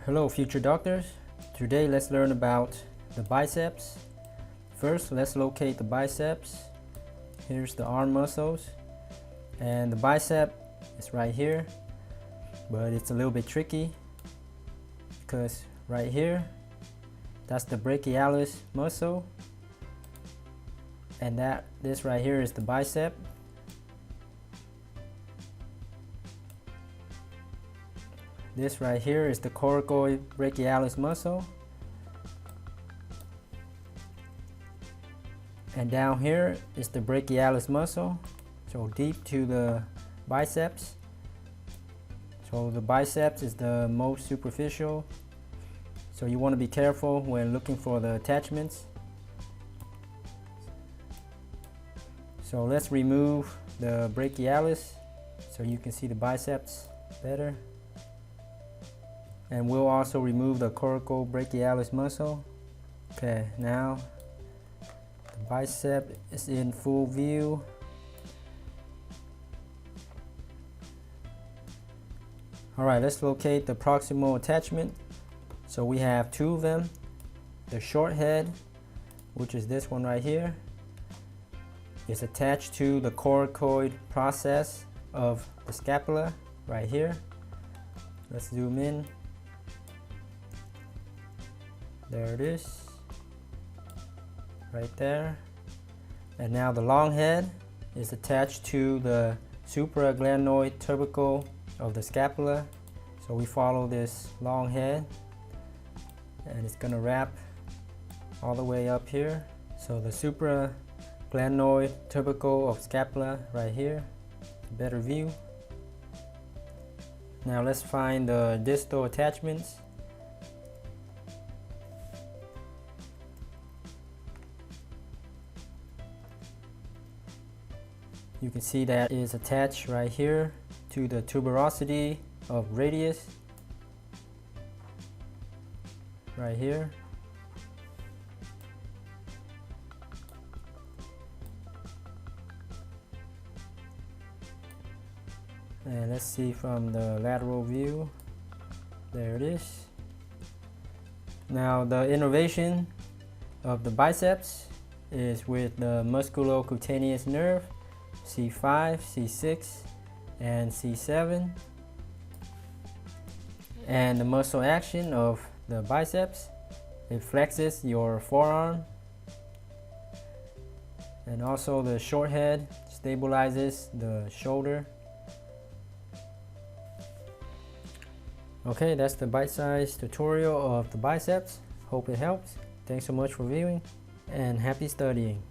Hello future doctors. Today let's learn about the biceps. First, let's locate the biceps. Here's the arm muscles, and the bicep is right here, but it's a little bit tricky because right here, that's the brachialis muscle, and this right here is the bicep. This right here is the coracoid brachialis muscle. And down here is the brachialis muscle, so deep to the biceps. So the biceps is the most superficial, so you want to be careful when looking for the attachments. So let's remove the brachialis so you can see the biceps better. And we'll also remove the coracobrachialis muscle. Okay, now the bicep is in full view. Alright, let's locate the proximal attachment. So we have two of them. The short head, which is this one right here, is attached to the coracoid process of the scapula right here. Let's zoom in. There it is, right there. And now the long head is attached to the supraglenoid tubercle of the scapula. So we follow this long head, and it's gonna wrap all the way up here. So the supraglenoid tubercle of scapula right here, better view. Now let's find the distal attachments. You can see that it is attached right here to the tuberosity of radius, right here. And let's see from the lateral view. There it is. Now the innervation of the biceps is with the musculocutaneous nerve, C5, C6, and C7. And the muscle action of the biceps, it flexes your forearm. And also the short head stabilizes the shoulder. Okay, that's the bite-sized tutorial of the biceps. Hope it helps. Thanks so much for viewing, and happy studying.